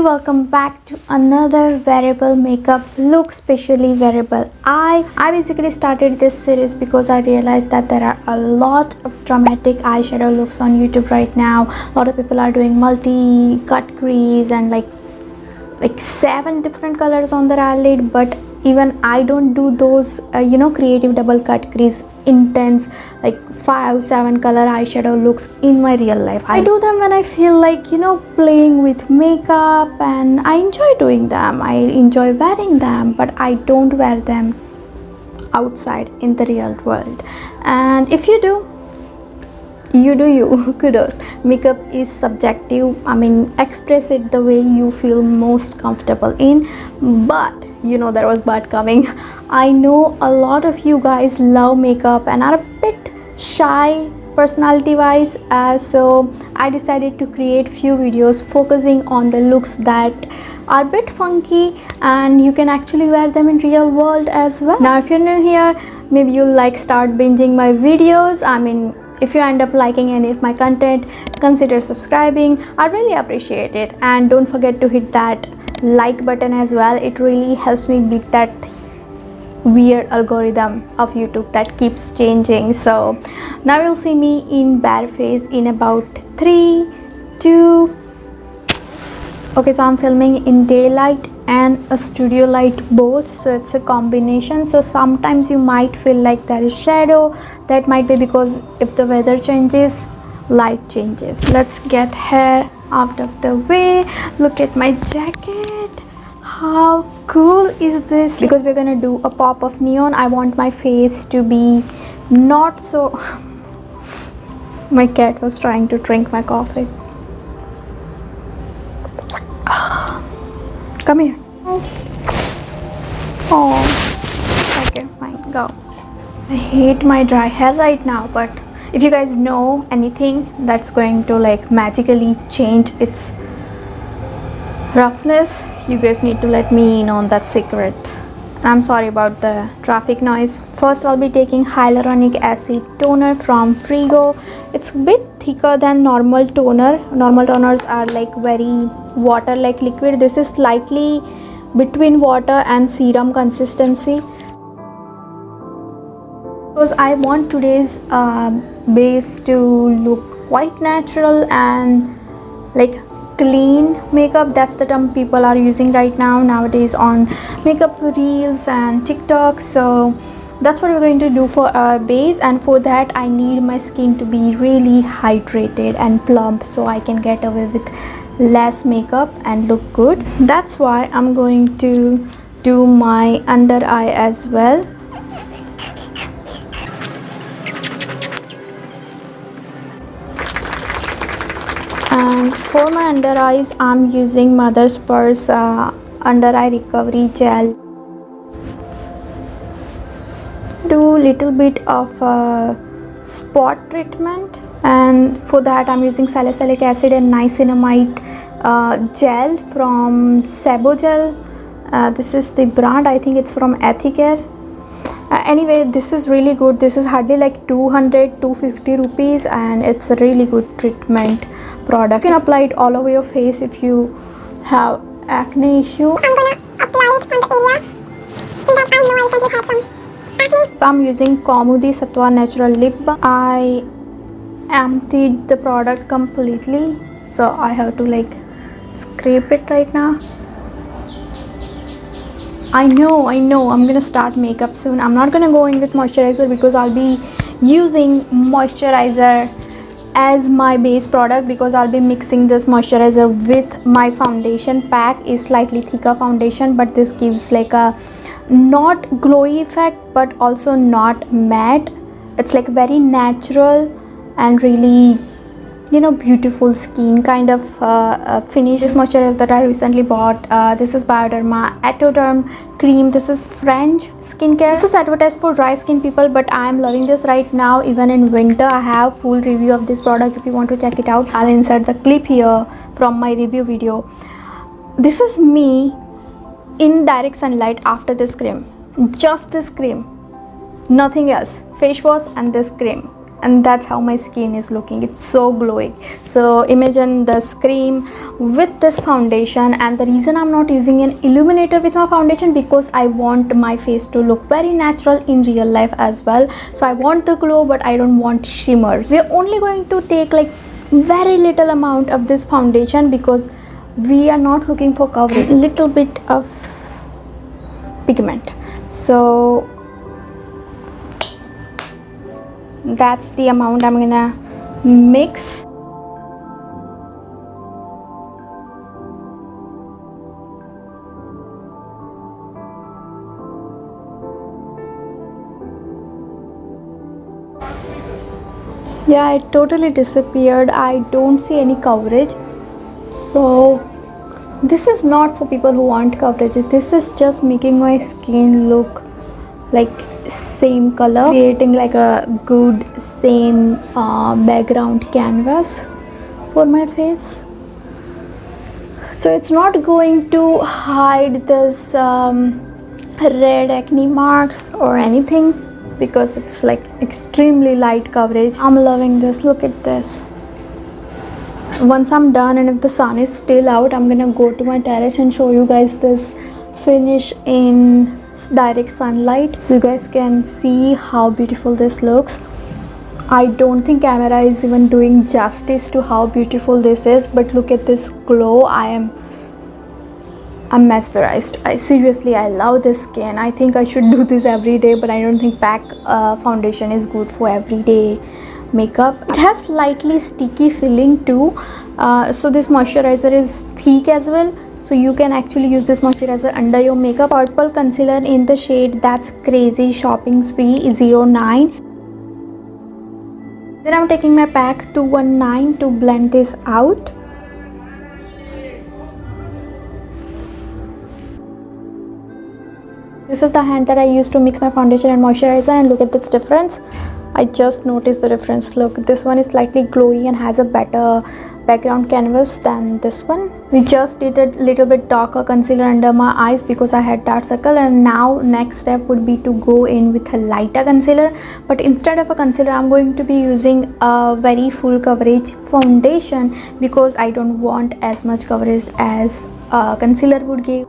welcome back to another wearable makeup look, specially wearable eye. I basically started this series because I realized that there are a lot of dramatic eyeshadow looks on YouTube right now. A lot of people are doing multi cut crease and like 7 different colors on their eyelid, but even I don't do those creative double cut crease intense like 5-7 color eyeshadow looks in my real life. I do them when I feel like playing with makeup, and I enjoy doing them. I enjoy wearing them, but I don't wear them outside in the real world. And if you do, you do you. Kudos. Makeup is subjective. I mean, express it the way you feel most comfortable in. But there was but coming. I know a lot of you guys love makeup and are a bit shy personality wise, so I decided to create few videos focusing on the looks that are a bit funky and you can actually wear them in real world as well. Now if you're new here, maybe you'll start binging my videos. I mean, if you end up liking any of my content, consider subscribing. I really appreciate it, and don't forget to hit that like button as well. It really helps me beat that weird algorithm of YouTube that keeps changing. So now you'll see me in bare face in about 3, 2. Okay, so I'm filming in daylight and a studio light both, so it's a combination. So sometimes you might feel like there is shadow. That might be because if the weather changes, light changes. Let's get hair out of the way. Look at my jacket. How cool is this? Because we're gonna do a pop of neon, I want my face to be not so my cat was trying to drink my coffee. Come here. Oh, okay, fine, go. I hate my dry hair right now, but if you guys know anything that's going to magically change its roughness, you guys need to let me in on that secret. I'm sorry about the traffic noise. First, I'll be taking hyaluronic acid toner from Friego. It's a bit thicker than normal toner. Normal toners are very water like liquid. This is slightly between water and serum consistency, because I want today's base to look quite natural and clean makeup. That's the term people are using right now nowadays on makeup reels and TikTok. So that's what we're going to do for our base, and for that I need my skin to be really hydrated and plump so I can get away with less makeup and look good. That's why I'm going to do my under eye as well. And for my under eyes, I'm using Mothersparsh under eye recovery gel. Do little bit of spot treatment, and for that I'm using salicylic acid and niacinamide gel from Sebo Gel. This is the brand, I think it's from Arte. Anyway, this is really good. This is hardly 200-250 rupees, and it's a really good treatment product. You can apply it all over your face if you have acne issue. I'm gonna apply it on the area that I know I recently had some acne. I'm using Kaumudi Satwa natural lip balm. I emptied the product completely, so I have to scrape it right now. I know I'm gonna start makeup soon. I'm not gonna go in with moisturizer because I'll be using moisturizer as my base product, because I'll be mixing this moisturizer with my foundation. PAC is slightly thicker foundation, but this gives a not glowy effect but also not matte. It's very natural and really beautiful skin kind of finish. This moisturizer that I recently bought, this is Bioderma Atoderm Creme. This is French skincare. This is advertised for dry skin people, but I am loving this right now. Even in winter, I have full review of this product. If you want to check it out, I'll insert the clip here from my review video. This is me in direct sunlight after this cream. Just this cream, nothing else. Face wash and this cream, and that's how my skin is looking. It's so glowing. So imagine this cream with this foundation, and the reason I'm not using an illuminator with my foundation, because I want my face to look very natural in real life as well. So I want the glow, but I don't want shimmers. We're only going to take like very little amount of this foundation because we are not looking for coverage, little bit of pigment. So that's the amount I'm gonna mix. Yeah, it totally disappeared. I don't see any coverage. So this is not for people who want coverage. This is just making my skin look like same color, creating like a good same background canvas for my face. So it's not going to hide this red acne marks or anything, because it's like extremely light coverage. I'm loving this. Look at this. Once I'm done, and if the sun is still out, I'm gonna go to my terrace and show you guys this finish in direct sunlight, so you guys can see how beautiful this looks. I don't think camera is even doing justice to how beautiful this is, but look at this glow. I'm mesmerized. Seriously, I love this skin. I think I should do this every day, but I don't think PAC foundation is good for everyday makeup. It has slightly sticky feeling too, so this moisturizer is thick as well, so you can actually use this moisturizer under your makeup. Purple concealer in the shade That's Crazy Shopping Spree 09. Then I'm taking my PAC 219 to blend this out. This is the hand that I use to mix my foundation and moisturizer, and look at this difference. I just noticed the difference. Look, this one is slightly glowy and has a better background canvas than this one. We just did a little bit darker concealer under my eyes because I had dark circle, and now next step would be to go in with a lighter concealer. But instead of a concealer, I'm going to be using a very full coverage foundation because I don't want as much coverage as a concealer would give.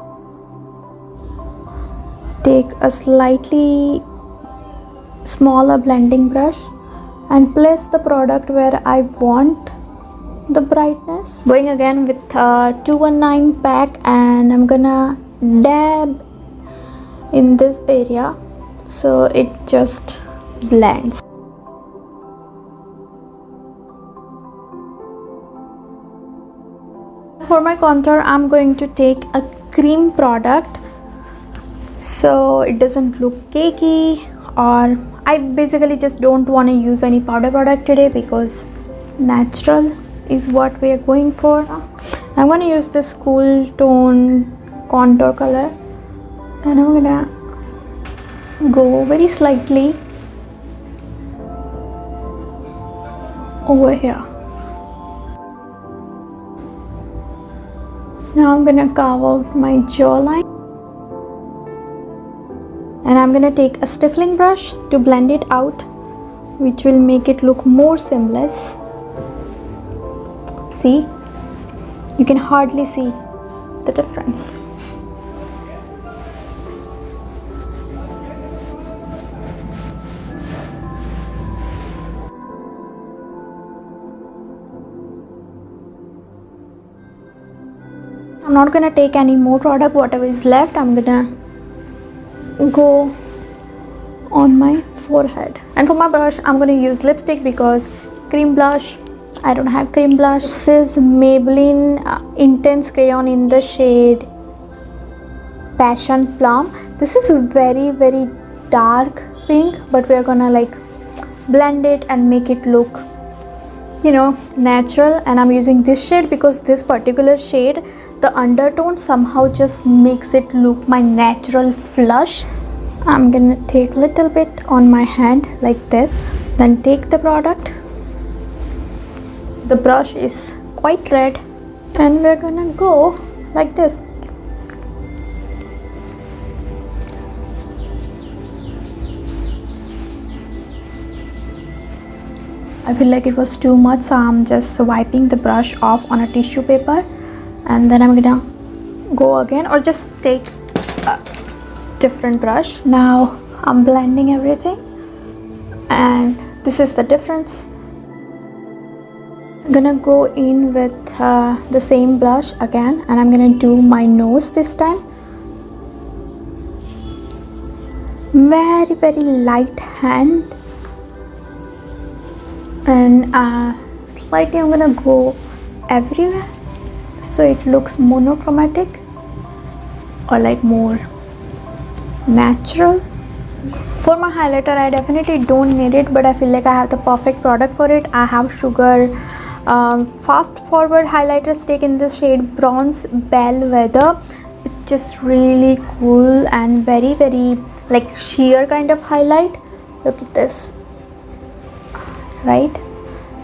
Take a slightly smaller blending brush and place the product where I want the brightness. Going again with 219 PAC, and I'm gonna dab in this area so it just blends. For my contour, I'm going to take a cream product so it doesn't look cakey, or I basically just don't want to use any powder product today because natural is what we are going for. I'm going to use this cool tone contour color, and I'm gonna go very slightly over here. Now I'm gonna carve out my jawline, and I'm gonna take a stippling brush to blend it out, which will make it look more seamless. See, you can hardly see the difference. I'm not gonna take any more product. Whatever is left, I'm gonna go on my forehead. And for my brush, I'm gonna use lipstick because cream blush, I don't have cream blush. This is Maybelline Intense Crayon in the shade Passion Plum. This is very dark pink, but we're gonna like blend it and make it look, you know, natural. And I'm using this shade because this particular shade, the undertone somehow just makes it look my natural flush. I'm gonna take a little bit on my hand like this, then take the product. The brush is quite red, and we're gonna go like this. I feel like it was too much, so I'm just wiping the brush off on a tissue paper, and then I'm gonna go again, or just take a different brush. Now I'm blending everything, and this is the difference. I'm gonna go in with the same blush again, and I'm gonna do my nose this time. Very light hand, and slightly I'm gonna go everywhere so it looks monochromatic or like more natural. For my highlighter, I definitely don't need it, but I feel like I have the perfect product for it. I have Sugar Fast Forward highlighter stick in the shade Bronze Bellwether. It's just really cool and very like sheer kind of highlight. Look at this, right?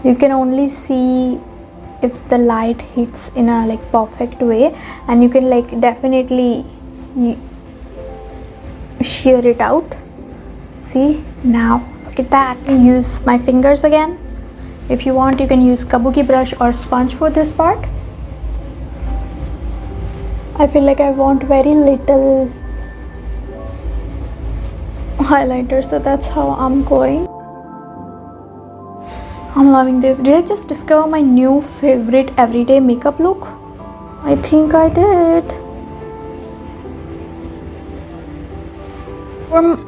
You can only see if the light hits in a like perfect way, and you can like definitely sheer it out. See, now look at that. Use my fingers again. If you want, you can use kabuki brush or sponge for this part. I feel like I want very little highlighter, so that's how I'm going. I'm loving this. Did I just discover my new favorite everyday makeup look? I think I did.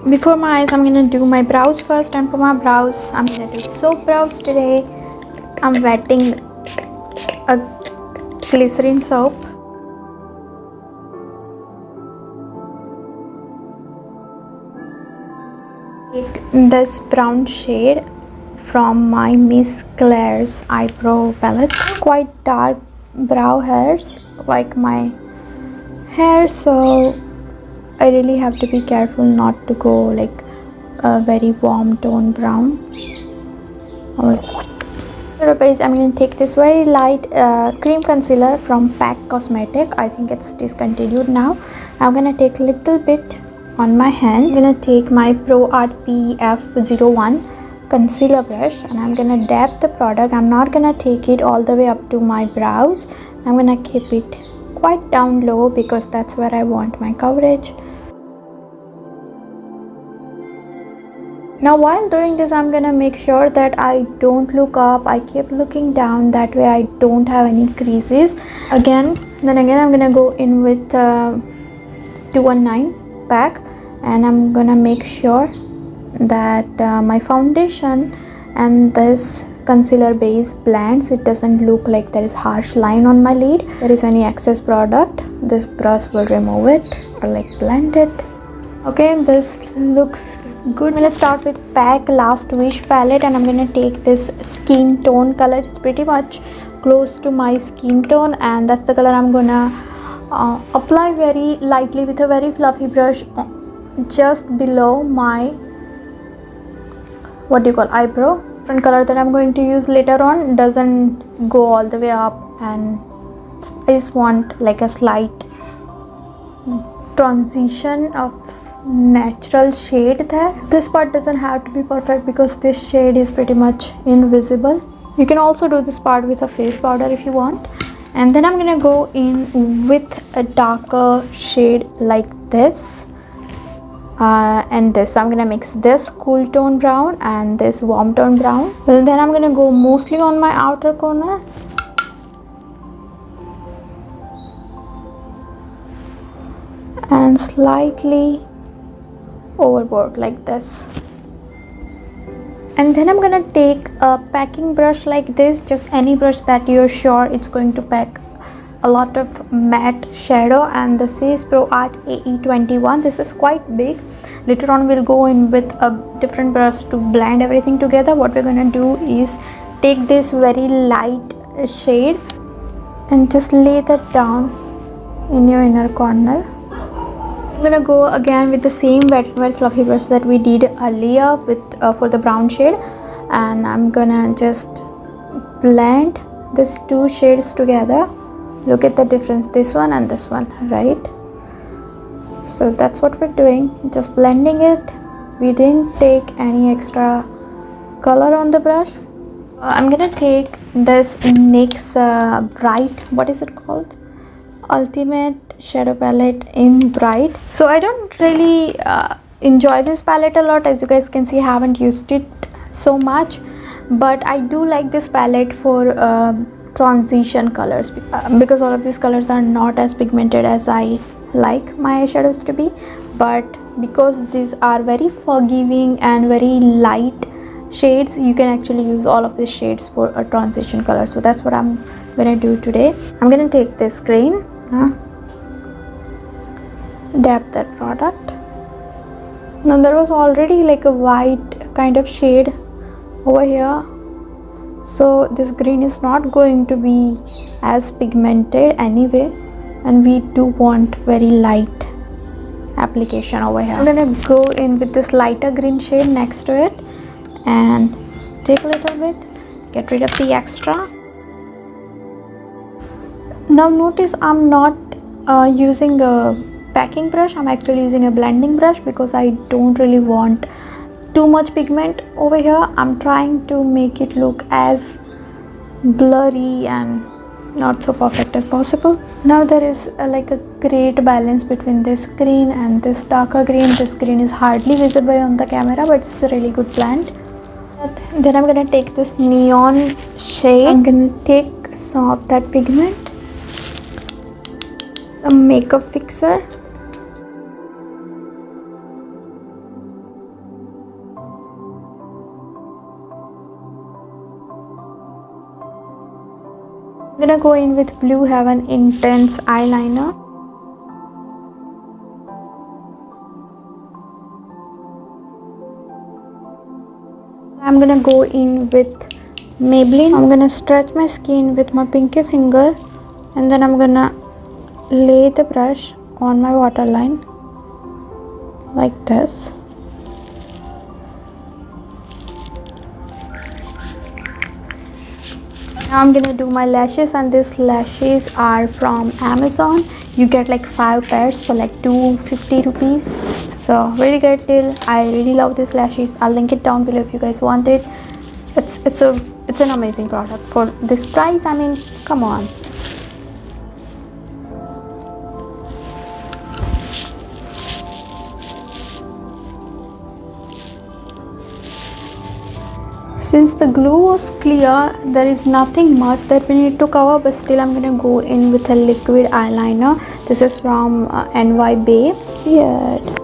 Before my eyes, I'm gonna do my brows first, and for my brows, I'm gonna do soap brows today. I'm wetting a glycerin soap. Take this brown shade from my Miss Claire's eyebrow palette. Quite dark brow hairs like my hair, so I really have to be careful not to go like a very warm tone brown. Base, I'm going to take this very light cream concealer from PAC Cosmetic. I think it's discontinued now. I'm going to take a little bit on my hand. I'm going to take my Pro Art PF01 concealer brush, and I'm going to dab the product. I'm not going to take it all the way up to my brows. I'm going to keep it quite down low because that's where I want my coverage. Now while doing this, I'm gonna make sure that I don't look up. I keep looking down, that way I don't have any creases. Then again I'm gonna go in with 219 PAC, and I'm gonna make sure that my foundation and this concealer base blends. It doesn't look like there is harsh line on my lid. If there is any excess product, this brush will remove it or like blend it. Okay, this looks good. I'm gonna start with PAC Last Wish palette, and I'm gonna take this skin tone color. It's pretty much close to my skin tone, and that's the color I'm gonna apply very lightly with a very fluffy brush just below my eyebrow. Different color that I'm going to use later on doesn't go all the way up, and I just want like a slight transition of natural shade there. This part doesn't have to be perfect because this shade is pretty much invisible. You can also do this part with a face powder if you want. And then I'm gonna go in with a darker shade like this and this. So I'm gonna mix this cool tone brown and this warm tone brown. Well, then I'm gonna go mostly on my outer corner. And slightly overboard like this. And then I'm gonna take a packing brush like this, just any brush that you're sure it's going to pack a lot of matte shadow, and this is Pro Art AE21. This is quite big. Later on we'll go in with a different brush to blend everything together. What we're gonna do is take this very light shade and just lay that down in your inner corner. I'm gonna go again with the same wet fluffy brush that we did earlier with for the brown shade, and I'm gonna just blend these two shades together. Look at the difference, this one and this one, right? So that's what we're doing, just blending it. We didn't take any extra color on the brush, I'm gonna take this NYX Bright, what is it called? Ultimate Shadow Palette in Bright. So I don't really enjoy this palette a lot. As you guys can see, I haven't used it so much, but I do like this palette for transition colors because all of these colors are not as pigmented as I like my eyeshadows to be, but because these are very forgiving and very light shades, you can actually use all of these shades for a transition color. So that's what I'm gonna do today. I'm gonna take this Crayon, dab that product. Now there was already like a white kind of shade over here, so this green is not going to be as pigmented anyway, and we do want very light application over here. I'm gonna go in with this lighter green shade next to it and take a little bit, get rid of the extra. Now notice I'm not using a packing brush, I'm actually using a blending brush because I don't really want too much pigment over here. I'm trying to make it look as blurry and not so perfect as possible. Now there is like a great balance between this green and this darker green. This green is hardly visible on the camera, but it's a really good blend. Then I'm gonna take this neon shade. I'm gonna take some of that pigment, some makeup fixer, I'm gonna go in with Blue Heaven Intense Eyeliner. I'm gonna go in with Maybelline. I'm gonna stretch my skin with my pinky finger, and then I'm gonna lay the brush on my waterline like this. Now I'm gonna do my lashes, and these lashes are from Amazon. You get like 5 pairs for like 250 rupees. So really great deal. I really love these lashes. I'll link it down below if you guys want it. It's an amazing product for this price. I mean, come on. Since the glue was clear, there is nothing much that we need to cover, but still I'm gonna go in with a liquid eyeliner. This is from NY Bay. Weird.